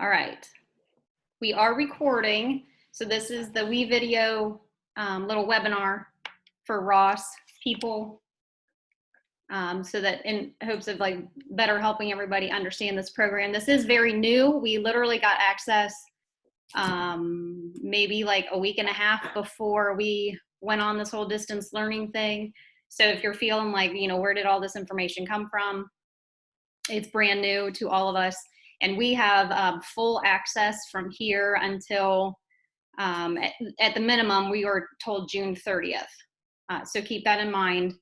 All right. We are recording. So this is the WeVideo little webinar for Ross people. So that in hopes of like better helping everybody understand this program. This is very new. We literally got access maybe like a week and a half before we went on this whole distance learning thing. So if you're feeling like, you know, where did all this information come from? It's brand new to all of us. And we have full access from here until, at the minimum, we were told June 30th. So keep that in mind.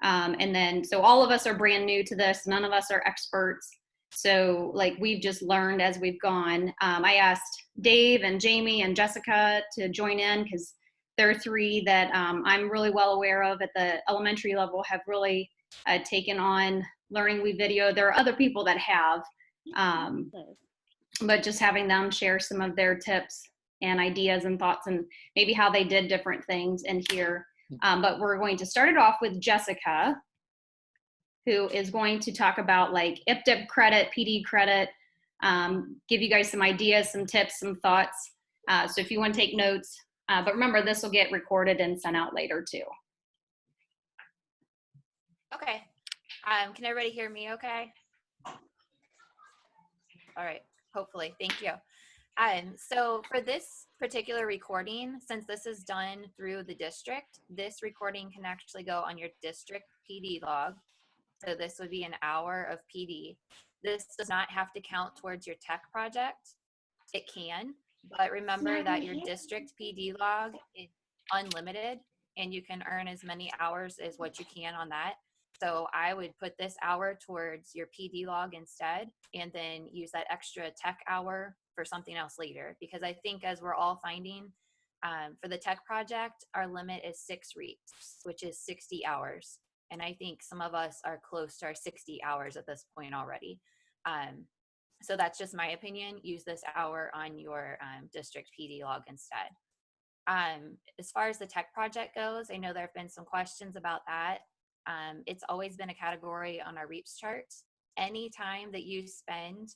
And then, so all of us are brand new to this. None of us are experts. So like we've just learned as we've gone. I asked Dave and Jamie and Jessica to join in because they're three that I'm really well aware of at the elementary level, have really taken on learning WeVideo. There are other people that have, but just having them share some of their tips and ideas and thoughts and maybe how they did different things in here. But we're going to start it off with Jessica, who is going to talk about like IPDIP credit, PD credit, give you guys some ideas, some tips, some thoughts. So if you want to take notes, but remember this will get recorded and sent out later too. Okay. Can everybody hear me okay? All right, hopefully, thank you. So for this particular recording, since this is done through the district, this recording can actually go on your district PD log. So this would be an hour of PD. This does not have to count towards your tech project. It can, but remember that your district PD log is unlimited and you can earn as many hours as what you can on that. So I would put this hour towards your PD log instead, and then use that extra tech hour for something else later. Because I think as we're all finding, for the tech project, our limit is 6 REAPs, which is 60 hours. And I think some of us are close to our 60 hours at this point already. So that's just my opinion. Use this hour on your district PD log instead. As far as the tech project goes, I know there have been some questions about that. It's always been a category on our REAPs chart. Any time that you spend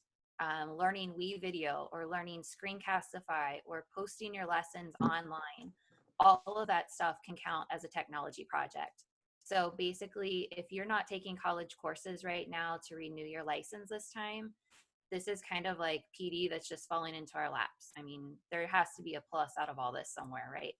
learning WeVideo or learning Screencastify or posting your lessons online, all of that stuff can count as a technology project. So basically, if you're not taking college courses right now to renew your license this time, this is kind of like PD that's just falling into our laps. I mean, there has to be a plus out of all this somewhere, right?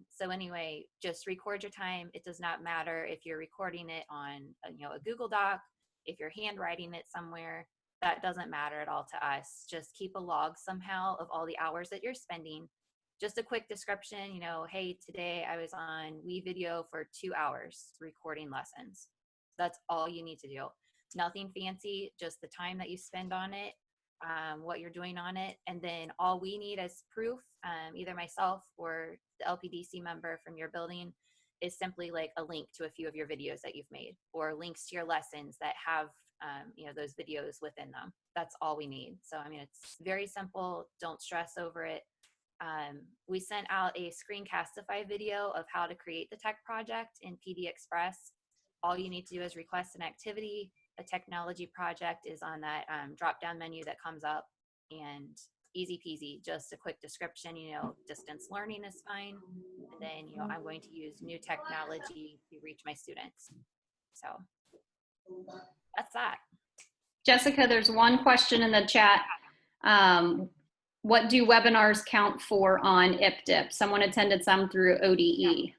So anyway, just record your time. It does not matter if you're recording it on a Google Doc, if you're handwriting it somewhere, that doesn't matter at all to us. Just keep a log somehow of all the hours that you're spending. Just a quick description, hey, today I was on WeVideo for 2 hours recording lessons. That's all you need to do. Nothing fancy, just the time that you spend on it, what you're doing on it. And then all we need as proof, either myself or the LPDC member from your building, is simply like a link to a few of your videos that you've made, or links to your lessons that have those videos within them. That's all we need. So I mean, it's very simple. Don't stress over it. We sent out a Screencastify video of how to create the tech project in PD Express. All you need to do is request an activity. A technology project is on that drop-down menu that comes up, and easy peasy, just a quick description, distance learning is fine. And then, I'm going to use new technology to reach my students. So that's that. Jessica, there's one question in the chat. What do webinars count for on IPDIP? Someone attended some through ODE. Yeah.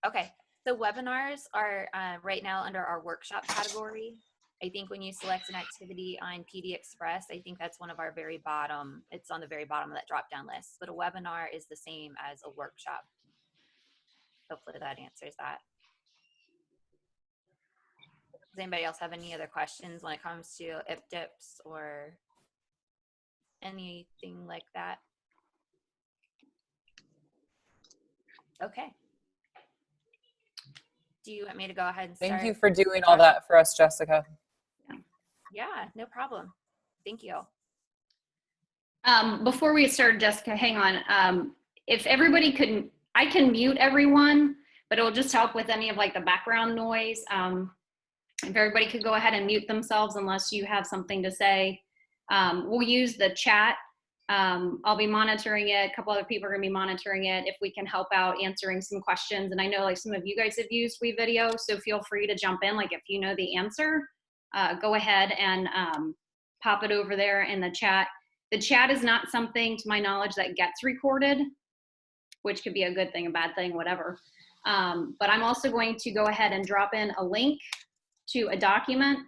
Okay, so webinars are right now under our workshop category. I think when you select an activity on PD Express, I think that's one of our very bottom, it's on the very bottom of that drop-down list, but a webinar is the same as a workshop. Hopefully that answers that. Does anybody else have any other questions when it comes to IPDIPs or anything like that? Okay. Do you want me to go ahead and start? Thank you for doing all that for us, Jessica. Yeah, no problem. Thank you. Before we start, Jessica, hang on. If everybody could, I can mute everyone, but it'll just help with any of like the background noise. If everybody could go ahead and mute themselves unless you have something to say. We'll use the chat. I'll be monitoring it. A couple other people are going to be monitoring it if we can help out answering some questions. And I know like some of you guys have used WeVideo, so feel free to jump in. Like if you know the answer, go ahead and pop it over there in the chat. The chat is not something, to my knowledge, that gets recorded, which could be a good thing, a bad thing, whatever. But I'm also going to go ahead and drop in a link to a document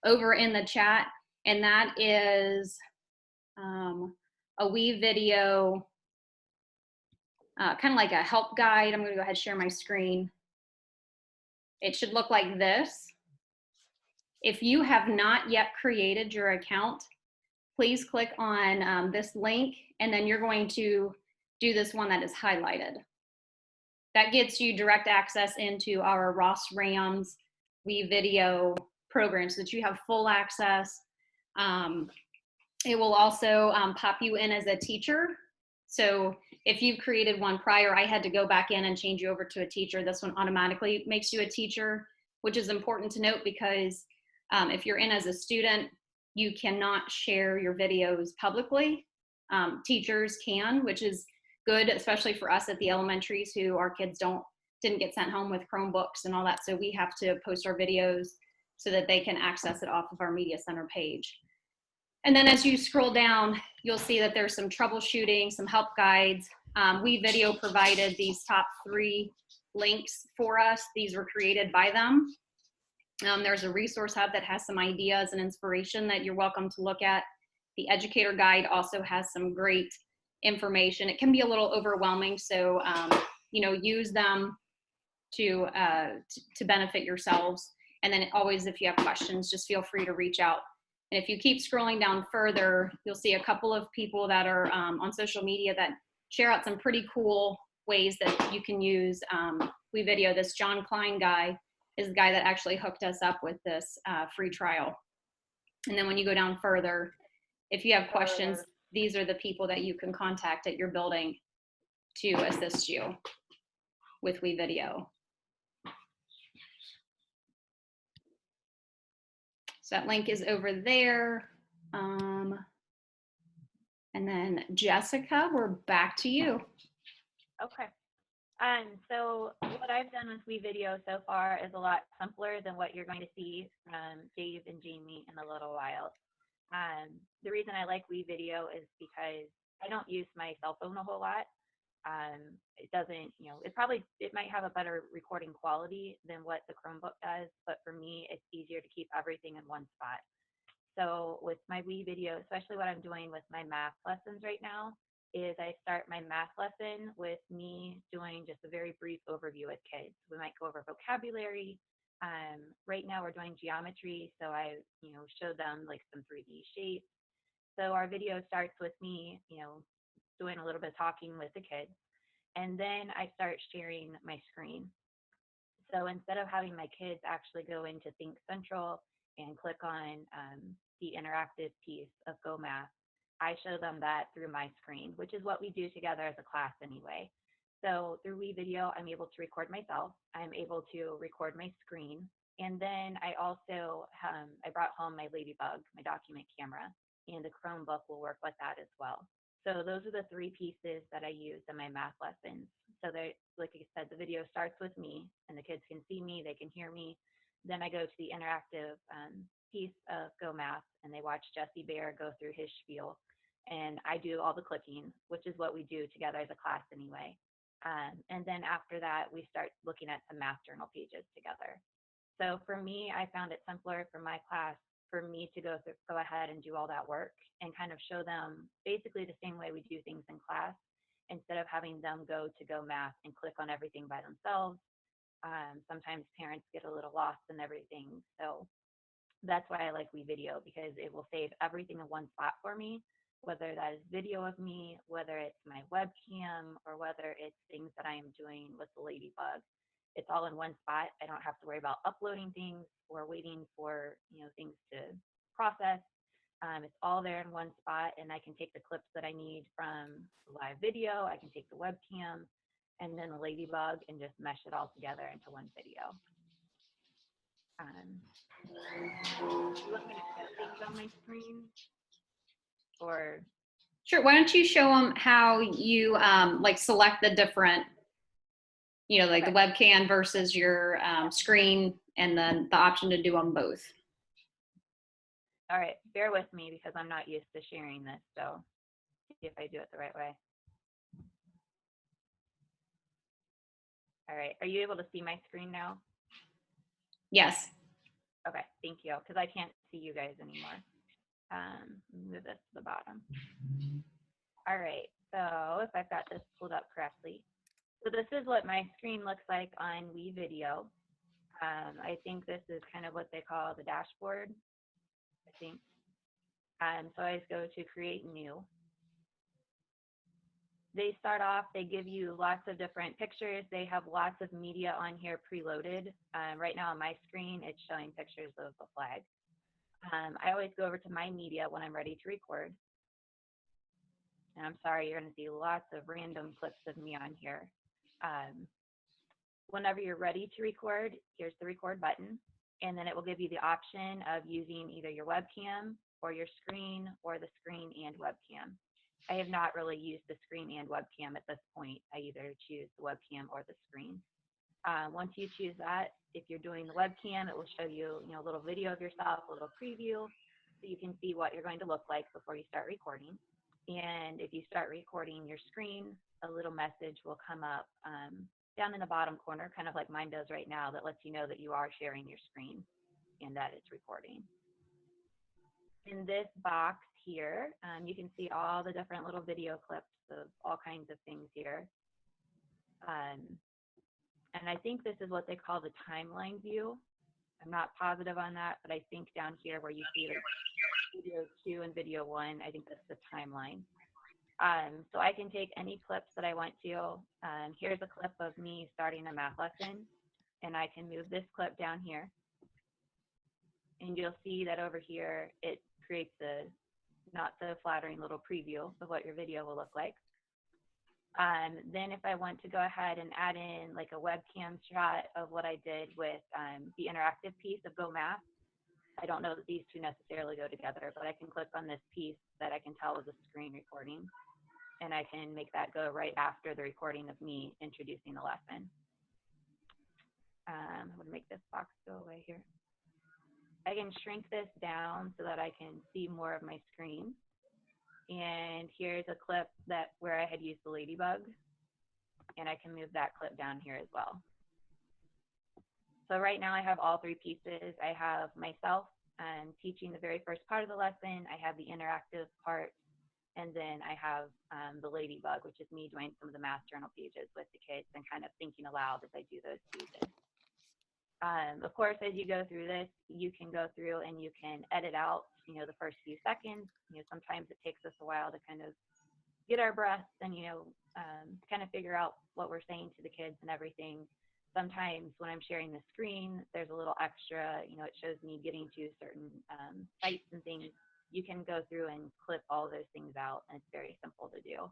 over in the chat, and that is a WeVideo, kind of like a help guide. I'm going to go ahead and share my screen. It should look like this. If you have not yet created your account, please click on this link, and then you're going to do this one that is highlighted. That gets you direct access into our Ross Rams WeVideo program so that you have full access. It will also pop you in as a teacher. So if you've created one prior, I had to go back in and change you over to a teacher. This one automatically makes you a teacher, which is important to note because if you're in as a student, you cannot share your videos publicly. Teachers can, which is good, especially for us at the elementaries who our kids didn't get sent home with Chromebooks and all that. So we have to post our videos so that they can access it off of our Media Center page. And then as you scroll down, you'll see that there's some troubleshooting, some help guides. WeVideo provided these top 3 links for us. These were created by them. There's a resource hub that has some ideas and inspiration that you're welcome to look at. The educator guide also has some great information. It can be a little overwhelming, so use them to benefit yourselves. And then always, if you have questions, just feel free to reach out. And if you keep scrolling down further, you'll see a couple of people that are on social media that share out some pretty cool ways that you can use WeVideo. This John Klein guy is the guy that actually hooked us up with this free trial. And then when you go down further, if you have questions, these are the people that you can contact at your building to assist you with WeVideo. So that link is over there. And then Jessica, we're back to you. Okay. So what I've done with WeVideo so far is a lot simpler than what you're going to see from Dave and Jamie in a little while. The reason I like WeVideo is because I don't use my cell phone a whole lot. It doesn't, it might have a better recording quality than what the Chromebook does, but for me, it's easier to keep everything in one spot. So with my WeVideo, especially what I'm doing with my math lessons right now, is I start my math lesson with me doing just a very brief overview with kids. We might go over vocabulary. Right now we're doing geometry, so I, show them like some 3D shapes. So our video starts with me, doing a little bit of talking with the kids, and then I start sharing my screen. So instead of having my kids actually go into Think Central and click on the interactive piece of Go Math, I show them that through my screen, which is what we do together as a class anyway. So through WeVideo, I'm able to record myself. I'm able to record my screen. And then I also, I brought home my Ladybug, my document camera, and the Chromebook will work with that as well. So those are the 3 pieces that I use in my math lessons. So they, like I said, the video starts with me and the kids can see me, they can hear me. Then I go to the interactive piece of Go Math and they watch Jesse Bear go through his spiel. And I do all the clicking, which is what we do together as a class anyway. And then after that, we start looking at some math journal pages together. So for me, I found it simpler for my class for me to go ahead and do all that work and kind of show them basically the same way we do things in class, instead of having them go to Go Math and click on everything by themselves. Sometimes parents get a little lost in everything. So that's why I like WeVideo, because it will save everything in one spot for me, whether that is video of me, whether it's my webcam, or whether it's things that I am doing with the Ladybug. It's all in one spot. I don't have to worry about uploading things or waiting for things to process. It's all there in one spot, and I can take the clips that I need from the live video. I can take the webcam and then the Ladybug and just mesh it all together into one video. You want me to on my screen? Or Sure. Why don't you show them how you like select the different, you know, like the webcam versus your screen, and then the option to do them both. all right, bear with me because I'm not used to sharing this, so see if I do it the right way. All right, are you able to see my screen now? Yes. Okay, thank you, because I can't see you guys anymore. Move this to the bottom. All right, so if I've got this pulled up correctly. So this is what my screen looks like on WeVideo. I think this is kind of what they call the dashboard, I think. So I just go to create new. They start off, they give you lots of different pictures. They have lots of media on here preloaded. Right now on my screen, it's showing pictures of the flag. I always go over to my media when I'm ready to record. And I'm sorry, you're going to see lots of random clips of me on here. Whenever you're ready to record, here's the record button. And then it will give you the option of using either your webcam or your screen, or the screen and webcam. I have not really used the screen and webcam at this point. I either choose the webcam or the screen. Once you choose that, if you're doing the webcam, it will show you, a little video of yourself, a little preview, so you can see what you're going to look like before you start recording. And if you start recording your screen, a little message will come up down in the bottom corner, kind of like mine does right now, that lets you know that you are sharing your screen and that it's recording. In this box here, you can see all the different little video clips of all kinds of things here. And I think this is what they call the timeline view. I'm not positive on that, but I think down here where you see like video 2 and video 1, I think that's the timeline. So I can take any clips that I want to. Here's a clip of me starting a math lesson, and I can move this clip down here. And you'll see that over here, it creates a not so flattering little preview of what your video will look like. Then if I want to go ahead and add in like a webcam shot of what I did with the interactive piece of Go Math, I don't know that these two necessarily go together, but I can click on this piece that I can tell is a screen recording, and I can make that go right after the recording of me introducing the lesson. I'm going to make this box go away here. I can shrink this down so that I can see more of my screen. And here's a clip where I had used the ladybug, and I can move that clip down here as well. So right now I have all three pieces. I have myself teaching the very first part of the lesson. I have the interactive part, and then I have the ladybug, which is me doing some of the math journal pages with the kids and kind of thinking aloud as I do those pages. Of course, as you go through this, you can go through and you can edit out, the first few seconds. Sometimes it takes us a while to kind of get our breaths and, kind of figure out what we're saying to the kids and everything. Sometimes when I'm sharing the screen, there's a little extra, it shows me getting to certain sites and things. You can go through and clip all those things out, and it's very simple to do.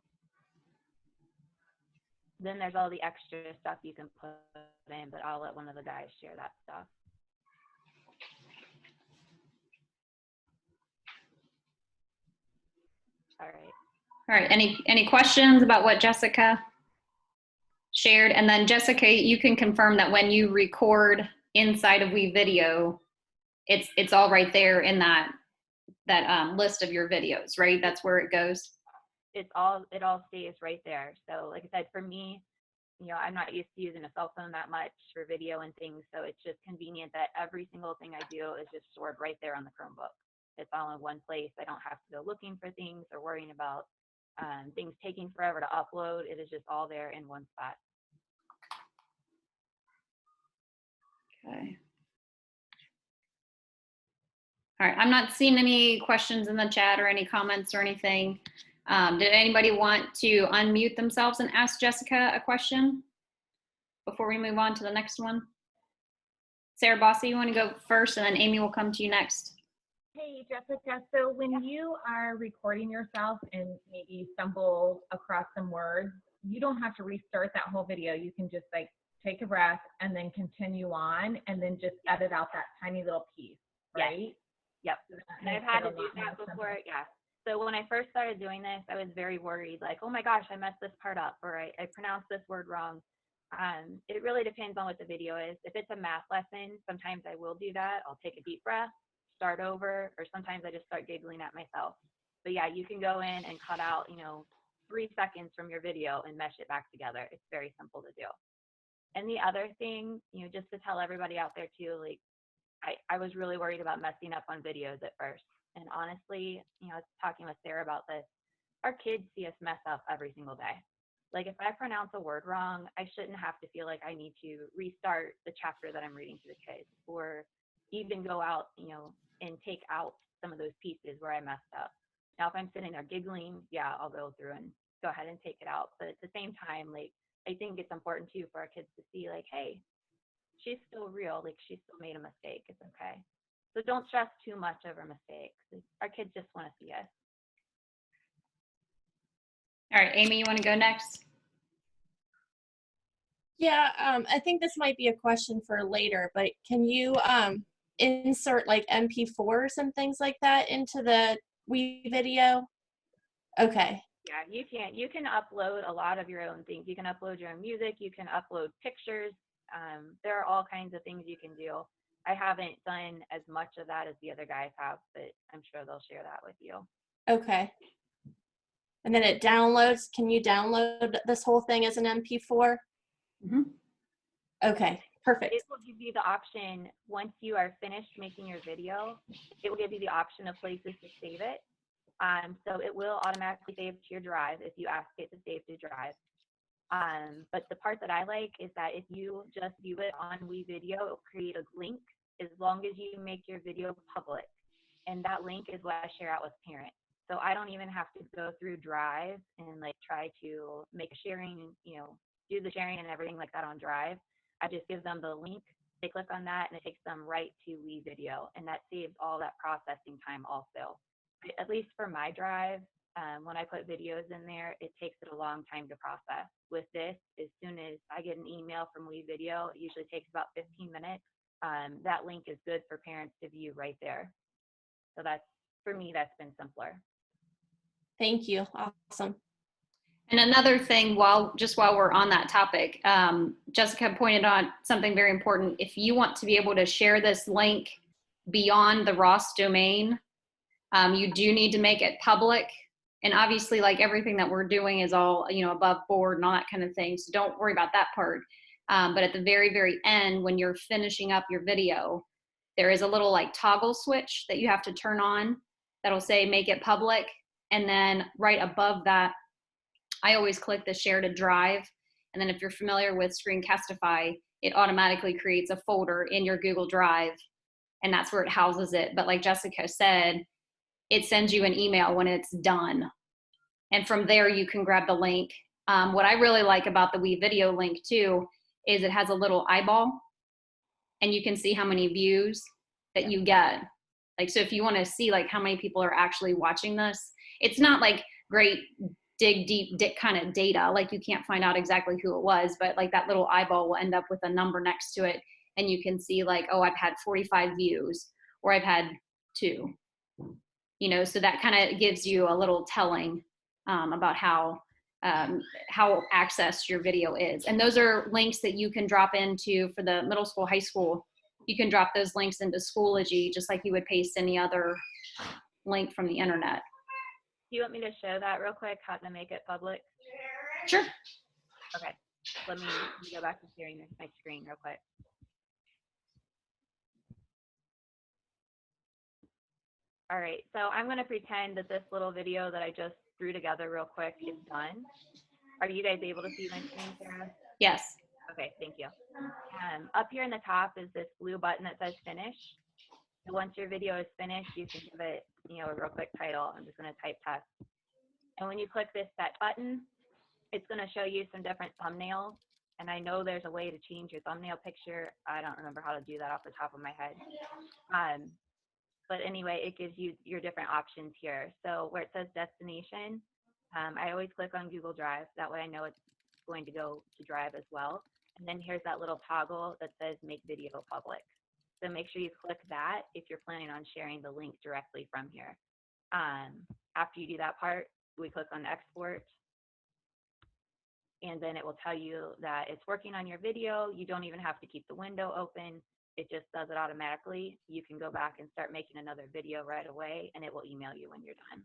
Then there's all the extra stuff you can put in, but I'll let one of the guys share that stuff. All right. All right. Any questions about what Jessica shared? And then Jessica, you can confirm that when you record inside of WeVideo, it's all right there in that list of your videos, right? That's where it goes. It all stays right there. So like I said, for me, I'm not used to using a cell phone that much for video and things, so it's just convenient that every single thing I do is just stored right there on the Chromebook. It's all in one place. I don't have to go looking for things or worrying about things taking forever to upload. It is just all there in one spot. Okay. All right, I'm not seeing any questions in the chat or any comments or anything. Did anybody want to unmute themselves and ask Jessica a question before we move on to the next one? Sarah Bossy, you want to go first, and then Amy will come to you next. Hey, Jessica. So when you are recording yourself and maybe stumble across some words, you don't have to restart that whole video. You can just like take a breath and then continue on and then just edit out that tiny little piece, right? Yep. So that And I've makes had it to a do lot more that simple. before. Yeah. So when I first started doing this, I was very worried, like, oh my gosh, I messed this part up, or I pronounced this word wrong. It really depends on what the video is. If it's a math lesson, sometimes I will do that. I'll take a deep breath, start over, or sometimes I just start giggling at myself. But yeah, you can go in and cut out, 3 seconds from your video and mesh it back together. It's very simple to do. And the other thing, just to tell everybody out there too, like, I was really worried about messing up on videos at first. And honestly, I was talking with Sarah about this. Our kids see us mess up every single day. Like if I pronounce a word wrong, I shouldn't have to feel like I need to restart the chapter that I'm reading to the kids, or even go out, and take out some of those pieces where I messed up. Now, if I'm sitting there giggling, yeah, I'll go through and go ahead and take it out. But at the same time, like, I think it's important too for our kids to see, like, hey, she's still real. Like, she still made a mistake. It's okay. So don't stress too much over mistakes. Our kids just want to see us. All right, Amy, you want to go next? Yeah, I think this might be a question for later, but can you insert like MP4s and things like that into the WeVideo? Okay. Yeah, you can upload a lot of your own things. You can upload your own music. You can upload pictures. There are all kinds of things you can do. I haven't done as much of that as the other guys have, but I'm sure they'll share that with you. Okay. And then it downloads. Can you download this whole thing as an MP4? Mm-hmm. Okay, perfect. It will give you the option, once you are finished making your video, it will give you the option of places to save it. So it will automatically save to your drive if you ask it to save to drive. But the part that I like is that if you just view it on WeVideo, it'll create a link as long as you make your video public. And that link is what I share out with parents. So I don't even have to go through Drive and like try to make a sharing, do the sharing and everything like that on Drive. I just give them the link. They click on that and it takes them right to WeVideo, and that saves all that processing time also. At least for my Drive, when I put videos in there, it takes it a long time to process. With this, as soon as I get an email from WeVideo, it usually takes about 15 minutes. That link is good for parents to view right there. So for me, that's been simpler. Thank you. Awesome. And another thing, while we're on that topic, Jessica pointed out something very important. If you want to be able to share this link beyond the Ross domain, you do need to make it public. And obviously, like everything that we're doing is all, above board and all that kind of thing. So don't worry about that part. But at the very, very end, when you're finishing up your video, there is a little like toggle switch that you have to turn on that'll say make it public. And then right above that, I always click the share to drive. And then if you're familiar with Screencastify, it automatically creates a folder in your Google Drive, and that's where it houses it. But like Jessica said, it sends you an email when it's done. And from there, you can grab the link. What I really like about the WeVideo link too is it has a little eyeball, and you can see how many views that you get. Like, so if you want to see like how many people are actually watching this, it's not like great dig deep kind of data. Like you can't find out exactly who it was, but like that little eyeball will end up with a number next to it. And you can see like, oh, I've had 45 views, or I've had 2, so that kind of gives you a little telling about how accessed your video is. And those are links that you can drop into for the middle school, high school. You can drop those links into Schoology just like you would paste any other link from the internet. Do you want me to show that real quick, how to make it public? Sure. Okay, let me go back to sharing my screen real quick. All right, so I'm going to pretend that this little video that I just threw together real quick is done. Are you guys able to see my screen, Sarah? Yes. Okay, thank you. Up here in the top is this blue button that says finish. So once your video is finished, you can give it, a real quick title. I'm just going to type test. And when you click this set button, it's going to show you some different thumbnails. And I know there's a way to change your thumbnail picture. I don't remember how to do that off the top of my head. But anyway, it gives you your different options here. So where it says destination, I always click on Google Drive. That way I know it's going to go to Drive as well. And then here's that little toggle that says make video public. So make sure you click that if you're planning on sharing the link directly from here. After you do that part, we click on export, and then it will tell you that it's working on your video. You don't even have to keep the window open. It just does it automatically. You can go back and start making another video right away, and it will email you when you're done.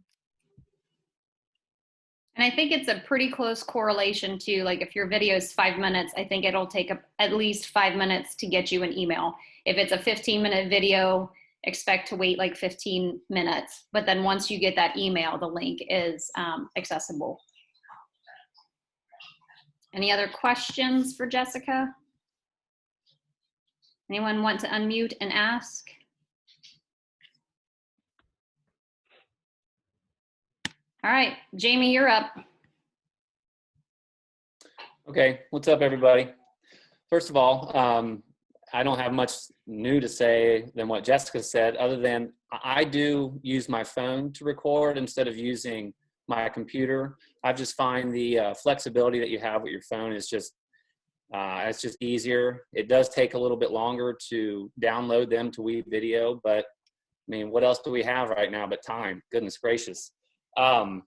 And I think it's a pretty close correlation to, like, if your video is 5 minutes, I think it'll take at least 5 minutes to get you an email. If it's a 15-minute video, expect to wait like 15 minutes. But then once you get that email, the link is accessible. Any other questions for Jessica? Anyone want to unmute and ask? All right, Jamie, you're up. Okay, what's up, everybody? First of all, I don't have much new to say than what Jessica said, other than I do use my phone to record instead of using my computer. I just find the flexibility that you have with your phone is just, it's just easier. It does take a little bit longer to download them to WeVideo, but I mean, what else do we have right now but time? Goodness gracious. And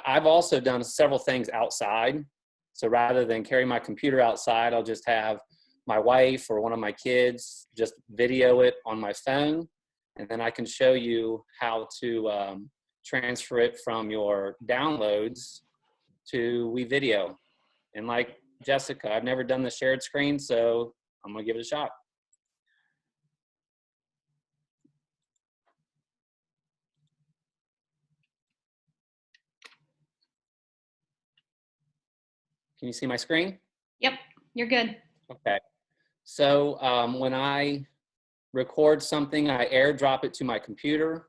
I've also done several things outside. So rather than carry my computer outside, I'll just have my wife or one of my kids just video it on my phone. And then I can show you how to transfer it from your downloads to WeVideo. And like Jessica, I've never done the shared screen, so I'm gonna give it a shot. Can you see my screen? Yep, you're good. Okay. So when I record something, I airdrop it to my computer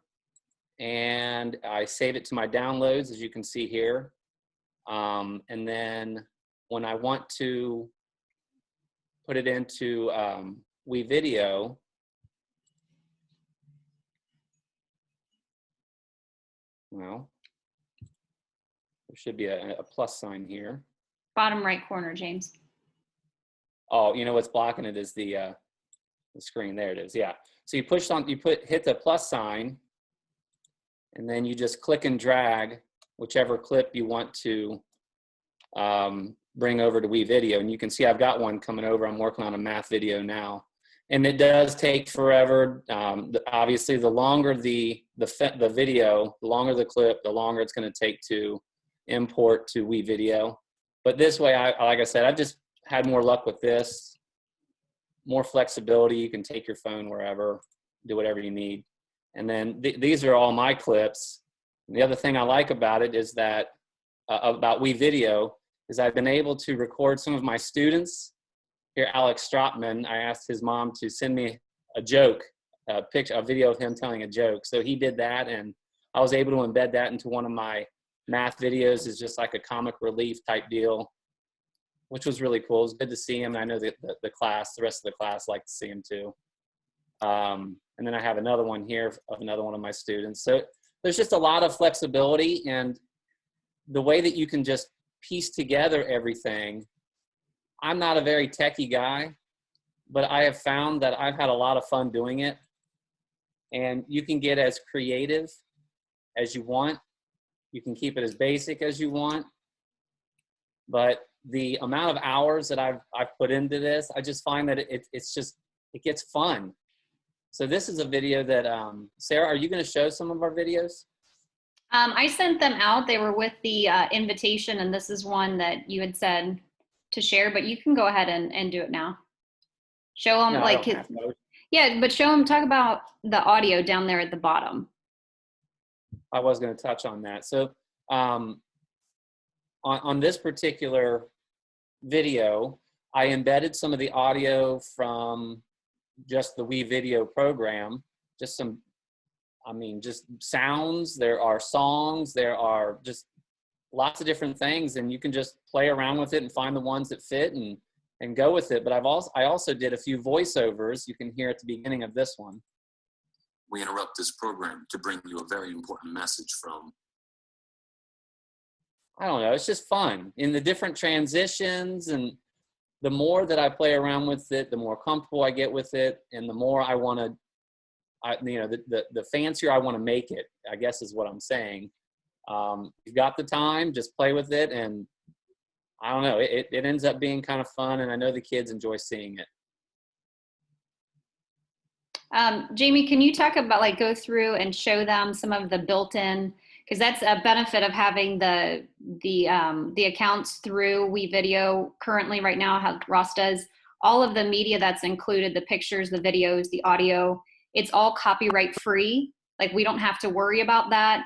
and I save it to my downloads, as you can see here. And then when I want to put it into WeVideo, well, there should be a plus sign here. Bottom right corner, James. Oh, you know what's blocking it is the screen. There it is. Yeah. So you push on, hit the plus sign, and then you just click and drag whichever clip you want to bring over to WeVideo. And you can see I've got one coming over. I'm working on a math video now, and it does take forever. Obviously, the longer the video, the longer the clip, the longer it's going to take to import to WeVideo. But this way, like I said, I've just had more luck with this. More flexibility. You can take your phone wherever, do whatever you need. And then these are all my clips. And the other thing I like about it is that, about WeVideo, is I've been able to record some of my students. Here, Alex Stropman, I asked his mom to send me a joke, a video of him telling a joke. So he did that, and I was able to embed that into one of my math videos. Is just like a comic relief type deal, which was really cool. It was good to see him. I know that the rest of the class liked to see him too. And then I have another one here of another one of my students. So there's just a lot of flexibility, and the way that you can just piece together everything. I'm not a very techie guy, but I have found that I've had a lot of fun doing it. And you can get as creative as you want. You can keep it as basic as you want. But the amount of hours that I've put into this, I just find that it gets fun. So this is a video that, Sarah, are you going to show some of our videos? I sent them out. They were with the invitation, and this is one that you had said to share, but you can go ahead and do it now. Show them, No, like, yeah, but show them, talk about the audio down there at the bottom. I was going to touch on that. So on this particular video, I embedded some of the audio from just the WeVideo program, just some, just sounds. There are songs, there are just lots of different things, and you can just play around with it and find the ones that fit and go with it. But I also did a few voiceovers. You can hear at the beginning of this one. We interrupt this program to bring you a very important message from. I don't know, it's just fun in the different transitions, and the more that I play around with it, the more comfortable I get with it, and the more I want to, the fancier I want to make it, I guess is what I'm saying. You've got the time, just play with it, and I don't know, it ends up being kind of fun, and I know the kids enjoy seeing it. Jamie, can you talk about, like, go through and show them some of the built-in, because that's a benefit of having the accounts through WeVideo currently right now, how Ross does. All of the media that's included, the pictures, the videos, the audio, it's all copyright free. Like, we don't have to worry about that,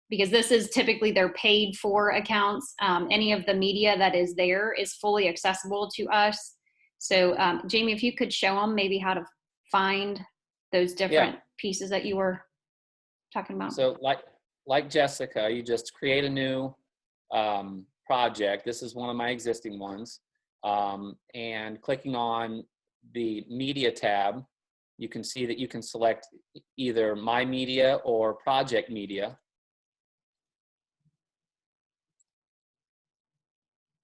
because this is typically their paid for accounts. Any of the media that is there is fully accessible to us. So Jamie, if you could show them maybe how to find those different pieces that you were talking about. So like Jessica, you just create a new project. This is one of my existing ones. And clicking on the media tab, you can see that you can select either my media or project media.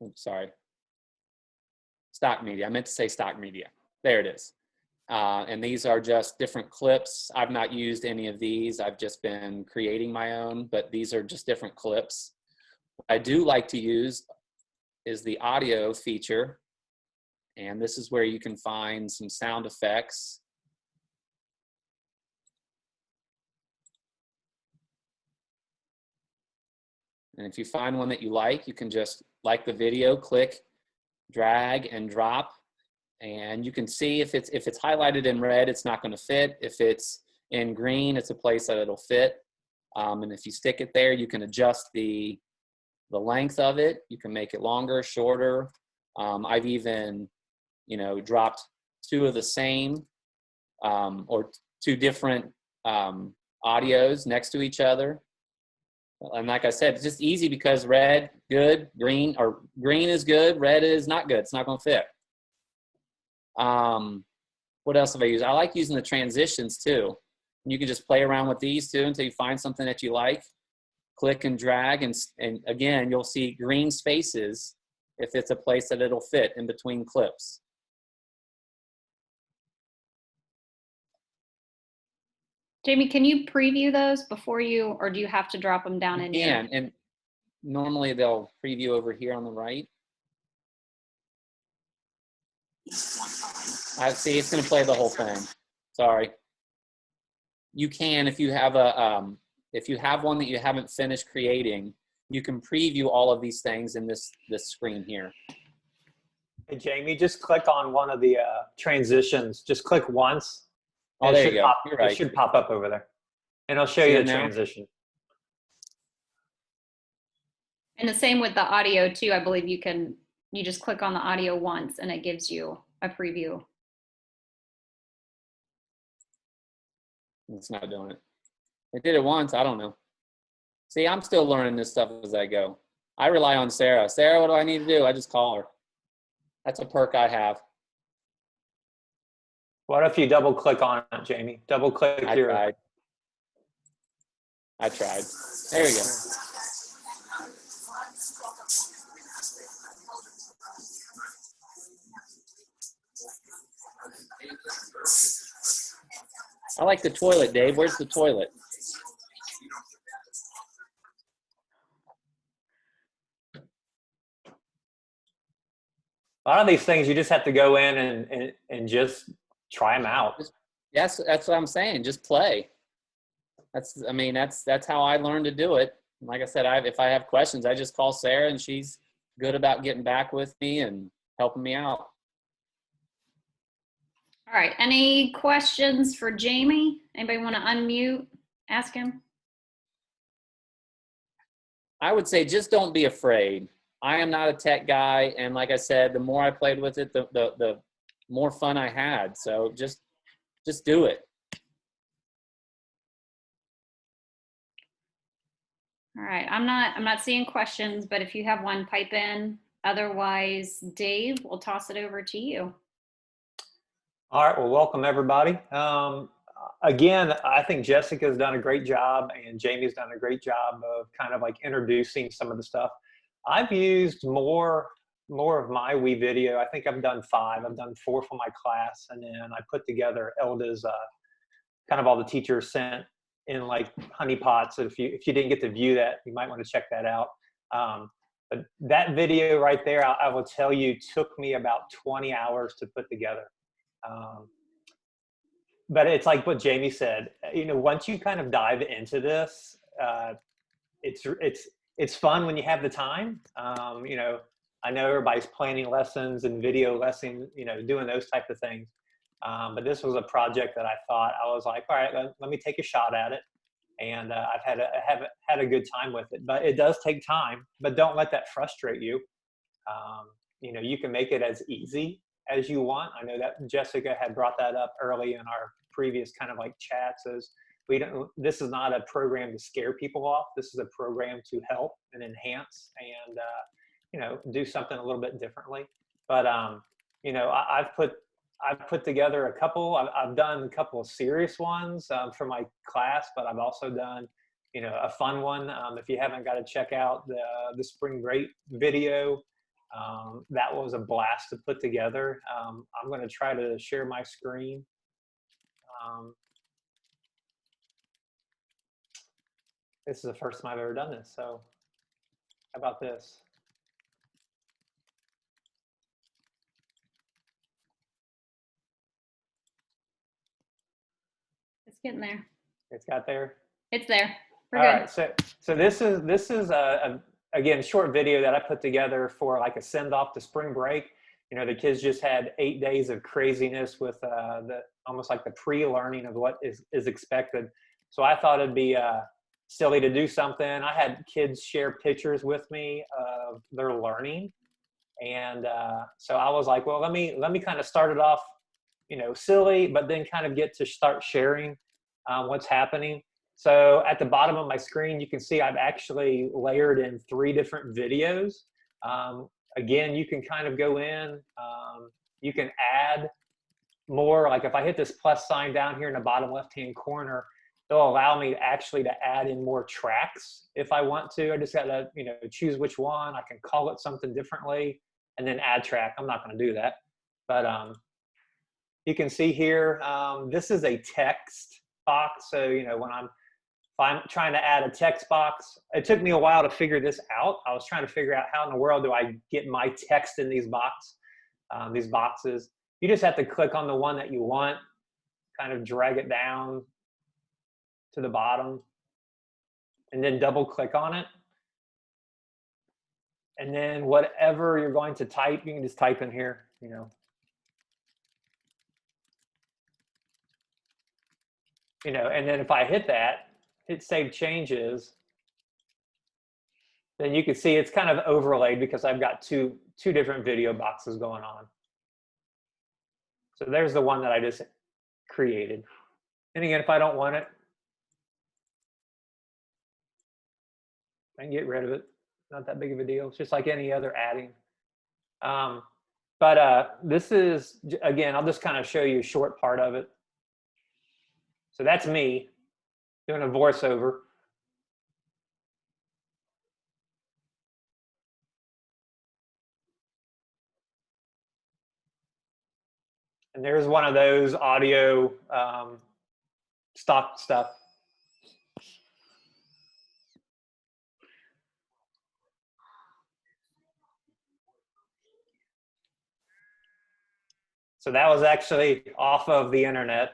Oops, sorry. Stock media. I meant to say stock media. There it is. And these are just different clips. I've not used any of these. I've just been creating my own, but these are just different clips. What I do like to use is the audio feature. And this is where you can find some sound effects. And if you find one that you like, you can just, like the video, click, drag, and drop. And you can see if it's highlighted in red, it's not going to fit. If it's in green, it's a place that it'll fit. And if you stick it there, you can adjust the length of it. You can make it longer, shorter. I've even, dropped two of the same or two different audios next to each other. And like I said, it's just easy because red, good, green is good, red is not good. It's not going to fit. What else have I used? I like using the transitions too. You can just play around with these too until you find something that you like. Click and drag, and again, you'll see green spaces if it's a place that it'll fit in between clips. Jamie, can you preview those before you, or do you have to drop them down in here? Yeah, and normally they'll preview over here on the right. I see it's going to play the whole thing. Sorry. You can, if you have one that you haven't finished creating, you can preview all of these things in this screen here. Hey, Jamie, just click on one of the transitions. Just click once. Oh, there you go. You're right. It should pop up over there. And I'll show you the transition. And the same with the audio too. I believe you just click on the audio once and it gives you a preview. It's not doing it. It did it once. I don't know. See, I'm still learning this stuff as I go. I rely on Sarah. Sarah, what do I need to do? I just call her. That's a perk I have. What if you double click on it, Jamie? Double click here. I tried. There we go. I like the toilet, Dave. Where's the toilet? A lot of these things, you just have to go in and just try them out. Yes, that's what I'm saying. Just play. That's how I learned to do it. Like I said, if I have questions, I just call Sarah, and she's good about getting back with me and helping me out. All right. Any questions for Jamie? Anybody want to unmute? Ask him. I would say just don't be afraid. I am not a tech guy, and like I said, the more I played with it, the more fun I had. So just do it. All right. I'm not seeing questions, but if you have one, pipe in. Otherwise, Dave, we'll toss it over to you. All right. Well, welcome everybody. Again, I think Jessica's done a great job and Jamie's done a great job of kind of like introducing some of the stuff. I've used more more of my WeVideo. I think I've done 5. I've done 4 for my class, and then I put together Elda's kind of all the teachers sent in like honeypots. If you didn't get to view that, you might want to check that out. But that video right there, I will tell you, took me about 20 hours to put together. But it's like what Jamie said. You know, once you kind of dive into this, it's fun when you have the time. You know, I know everybody's planning lessons and video lessons, you know, doing those type of things. But this was a project that I thought, I was like, all right, let me take a shot at it. And I've had a good time with it. But it does take time, but don't let that frustrate you. You know, you can make it as easy as you want. I know that Jessica had brought that up early in our previous kind of like chats, as this is not a program to scare people off. This is a program to help and enhance and, you know, do something a little bit differently. But, you know, I've put together a couple. I've done a couple of serious ones for my class, but I've also done, you know, a fun one. If you haven't got to check out the spring break video, that was a blast to put together. I'm going to try to share my screen. This is the first time I've ever done this, so how about this? It's getting there. It's got there. It's there. We're All good. right, so this is again, a short video that I put together for like a send off to spring break. You know, the kids just had 8 days of craziness with almost like the pre-learning of what is expected. So I thought it'd be silly to do something. I had kids share pictures with me of their learning, and so I was like, well, let me kind of start it off, you know, silly, but then kind of get to start sharing what's happening. So at the bottom of my screen, you can see I've actually layered in 3 different videos. Again, you can kind of go in, you can add more. Like if I hit this plus sign down here in the bottom left-hand corner, it'll allow me to add in more tracks if I want to. I just got to, you know, choose which one. I can call it something differently and then add track. I'm not going to do that. But you can see here, this is a text box. So, you know, if I'm trying to add a text box, it took me a while to figure this out. I was trying to figure out how in the world do I get my text in these boxes. You just have to click on the one that you want, kind of drag it down to the bottom, and then double click on it. And then whatever you're going to type, you can just type in here, you know. You know, and then if I hit that, hit save changes, then you can see it's kind of overlaid because I've got two different video boxes going on. So there's the one that I just created. And again, if I don't want it, I can get rid of it. Not that big of a deal. It's just like any other adding. But this is, again, I'll just kind of show you a short part of it. So that's me doing a voiceover. And there's one of those audio stock stuff. So that was actually off of the internet.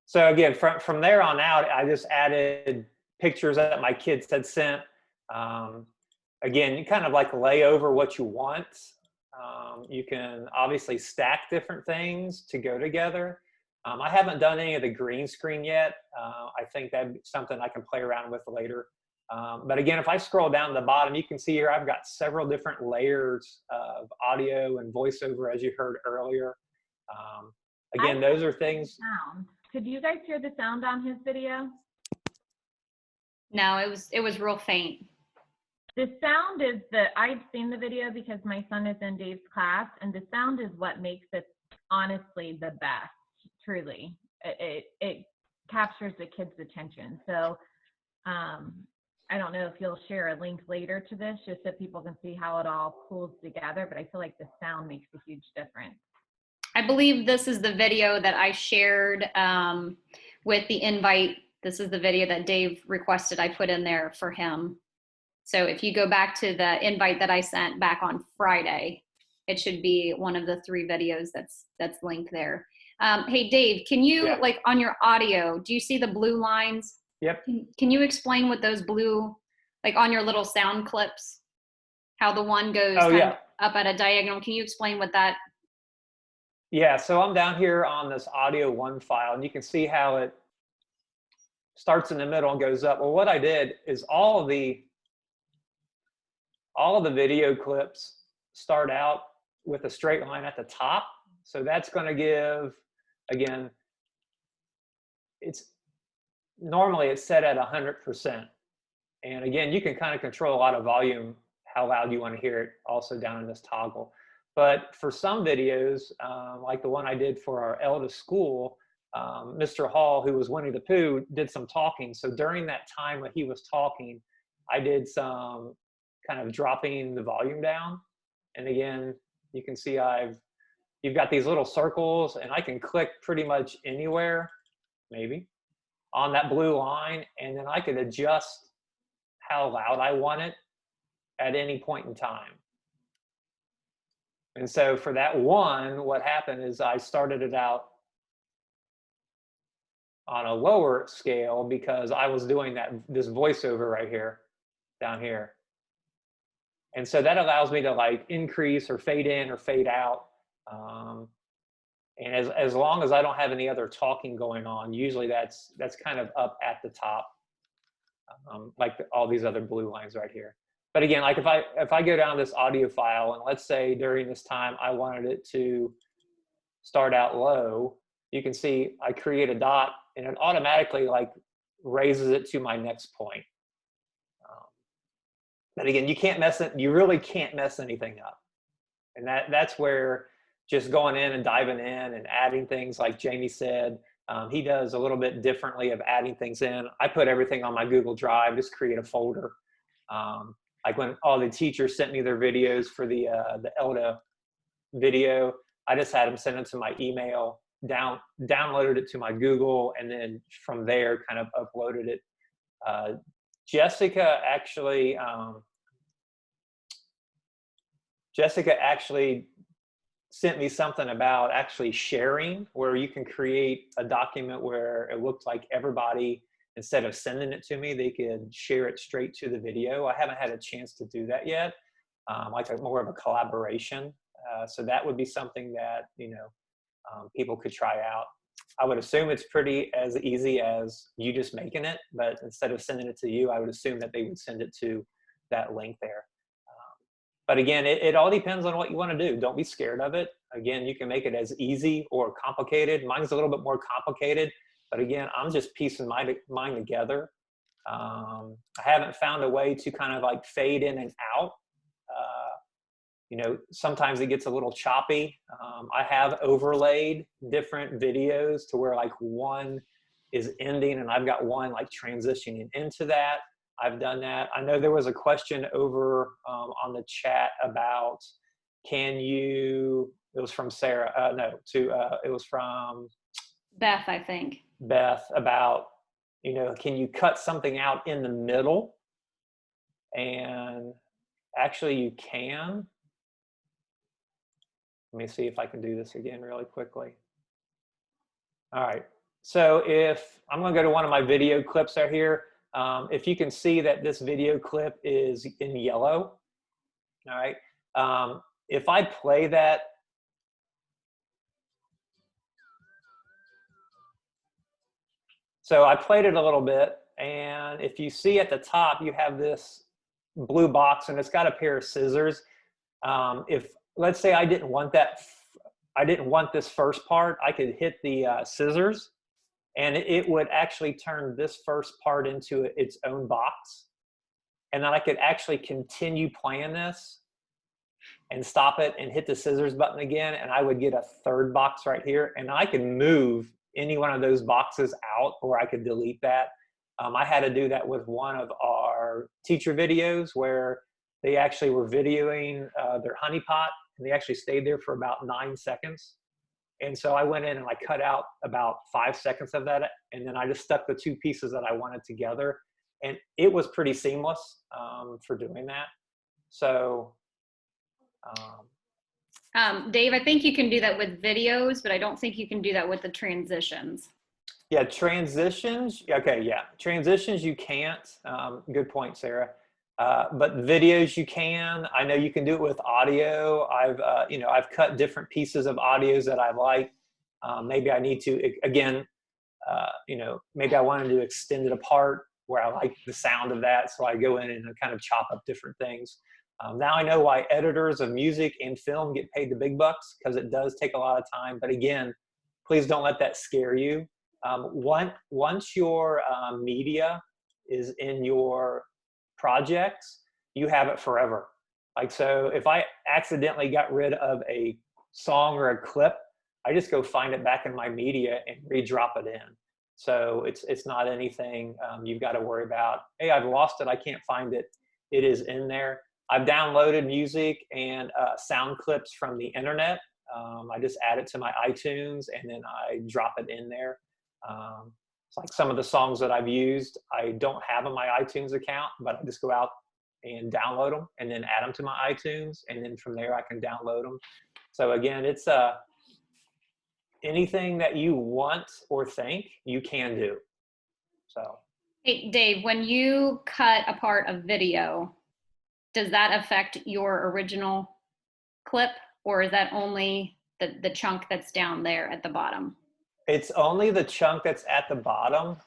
So again, from there on out, I just added pictures that my kids had sent. Again, you kind of like lay over what you want. You can obviously stack different things to go together. I haven't done any of the green screen yet. I think that'd be something I can play around with later. But again, if I scroll down to the bottom, you can see here I've got several different layers of audio and voiceover, as you heard earlier. Again, those are things. Sound. Could you guys hear the sound on his video? No, it was real faint. The sound is I've seen the video because my son is in Dave's class, and the sound is what makes it honestly the best, truly. It captures the kids' attention. So I don't know if you'll share a link later to this just so people can see how it all pulls together, but I feel like the sound makes a huge difference. I believe this is the video that I shared with the invite. This is the video that Dave requested I put in there for him. So if you go back to the invite that I sent back on Friday, it should be one of the 3 videos that's linked there. Hey, Dave, can you, Yeah. like on your audio, do you see the blue lines? Yep. Can you explain what those blue, like on your little sound clips, how the one goes Oh, kind yeah. of up at a diagonal? Can you explain what that? Yeah, so I'm down here on this audio 1 file, and you can see how it starts in the middle and goes up. Well, what I did is all of the video clips start out with a straight line at the top. So that's going to give, again, normally it's set at 100%. And again, you can kind of control a lot of volume, how loud you want to hear it, also down in this toggle. But for some videos, like the one I did for our eldest school, Mr. Hall, who was Winnie the Pooh, did some talking. So during that time when he was talking, I did some kind of dropping the volume down. And again, you can see you've got these little circles, and I can click pretty much anywhere, maybe, on that blue line, and then I could adjust how loud I want it at any point in time. And so for that one, what happened is I started it out on a lower scale because I was doing this voiceover right here, down here. And so that allows me to like increase or fade in or fade out. And as long as I don't have any other talking going on, usually that's kind of up at the top, like all these other blue lines right here. But again, like if I go down this audio file, and let's say during this time I wanted it to start out low, you can see I create a dot, and it automatically like raises it to my next point. But again, you really can't mess anything up. And that's where just going in and diving in and adding things, like Jamie said, he does a little bit differently of adding things in. I put everything on my Google Drive, just create a folder. Like when all the teachers sent me their videos for the ELDA video, I just had them send it to my email, downloaded it to my Google, and then from there kind of uploaded it. Jessica actually sent me something about actually sharing, where you can create a document where it looked like everybody, instead of sending it to me, they could share it straight to the video. I haven't had a chance to do that yet, more of a collaboration. So that would be something that, people could try out. I would assume it's pretty as easy as you just making it, but instead of sending it to you, I would assume that they would send it to that link there. But again, it all depends on what you want to do. Don't be scared of it. Again, you can make it as easy or complicated. Mine's a little bit more complicated, but again, I'm just piecing mine together. I haven't found a way to kind of like fade in and out. Sometimes it gets a little choppy. I have overlaid different videos to where like one is ending and I've got one like transitioning into that. I've done that. I know there was a question over on the chat about, it was from Sarah, it was from Beth, I think. Beth, about, can you cut something out in the middle? And actually you can. Let me see if I can do this again really quickly. All right, so if I'm gonna go to one of my video clips out here, if you can see that this video clip is in yellow, all right? If I play that, so I played it a little bit, and if you see at the top, you have this blue box, and it's got a pair of scissors. Let's say I didn't want this first part, I could hit the scissors, and it would actually turn this first part into its own box. And then I could actually continue playing this and stop it and hit the scissors button again, and I would get a third box right here, and I could move any one of those boxes out, or I could delete that. I had to do that with one of our teacher videos where they actually were videoing their honeypot, and they actually stayed there for about 9 seconds. And so I went in and I cut out about 5 seconds of that, and then I just stuck the two pieces that I wanted together, and it was pretty seamless for doing that. So Dave, I think you can do that with videos, but I don't think you can do that with the transitions. yeah, transitions. Okay, yeah, transitions you can't. Good point, Sarah. But videos you can. I know you can do it with audio. I've cut different pieces of audios that I like. Maybe I need to again. Maybe I wanted to extend it apart where I like the sound of that, so I go in and kind of chop up different things. Now I know why editors of music and film get paid the big bucks, because it does take a lot of time. But again, please don't let that scare you. Once your media is in your projects, you have it forever. Like, so if I accidentally got rid of a song or a clip, I just go find it back in my media and re-drop it in. So it's not anything you've got to worry about. Hey, I've lost it, I can't find it. It is in there. I've downloaded music and sound clips from the internet. I just add it to my iTunes and then I drop it in there. It's like some of the songs that I've used, I don't have in my iTunes account, but I just go out and download them and then add them to my iTunes, and then from there I can download them. So again, it's anything that you want or think, you can do. So. Hey, Dave, when you cut apart a video, does that affect your original clip, or is that only the chunk that's down there at the bottom? It's only the chunk that's at the bottom.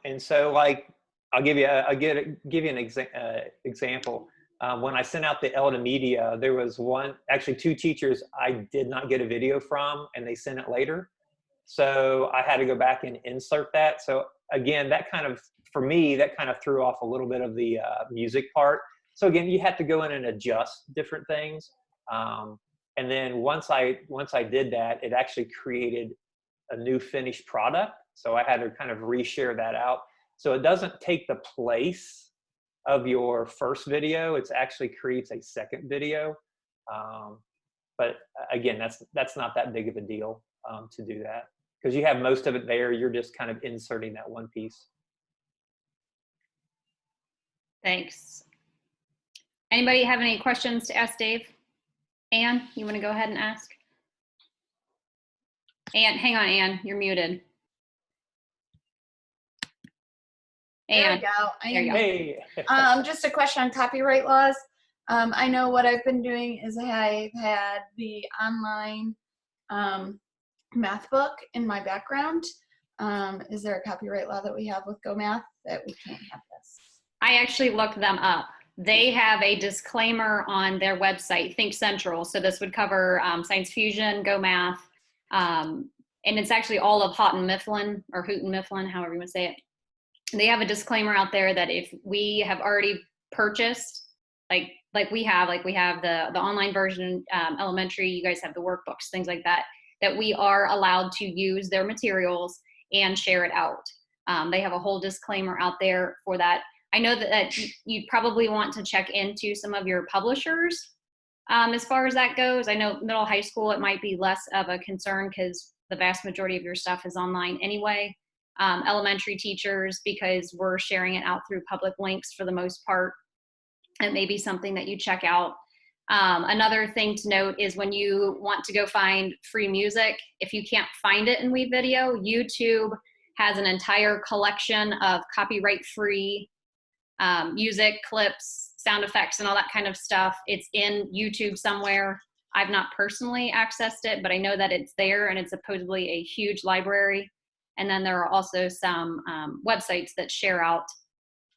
And so, like, I'll give you an example. When I sent out the ELDA media, there was actually two teachers I did not get a video from, and they sent it later. So I had to go back and insert that. So again, that kind of, for me, that kind of threw off a little bit of the music part. So again, you have to go in and adjust different things. And then once I did that, it actually created a new finished product. So I had to kind of reshare that out. So it doesn't take the place of your first video. It actually creates a second video. But again, that's not that big of a deal to do that, because you have most of it there. You're just kind of inserting that one piece. Thanks. Anybody have any questions to ask Dave? Anne, you want to go ahead and ask? Anne, hang on, Anne, you're muted. There Anne, we go. there you go. Hey. Just a question on copyright laws. I know what I've been doing is I've had the online math book in my background. Is there a copyright law that we have with Go Math that we can't have this? I actually looked them up. They have a disclaimer on their website, Think Central. So this would cover Science Fusion, Go Math, and it's actually all of Houghton Mifflin, or Houghton Mifflin, however you want to say it. And they have a disclaimer out there that if we have already purchased, like we have the online version, elementary, you guys have the workbooks, things like that, that we are allowed to use their materials and share it out. They have a whole disclaimer out there for that. I know that you'd probably want to check into some of your publishers as far as that goes. I know middle high school, it might be less of a concern because the vast majority of your stuff is online anyway. Elementary teachers, because we're sharing it out through public links for the most part. It may be something that you check out. Another thing to note is when you want to go find free music, if you can't find it in WeVideo, YouTube has an entire collection of copyright-free music, clips, sound effects, and all that kind of stuff. It's in YouTube somewhere. I've not personally accessed it, but I know that it's there, and it's supposedly a huge library. And then there are also some websites that share out.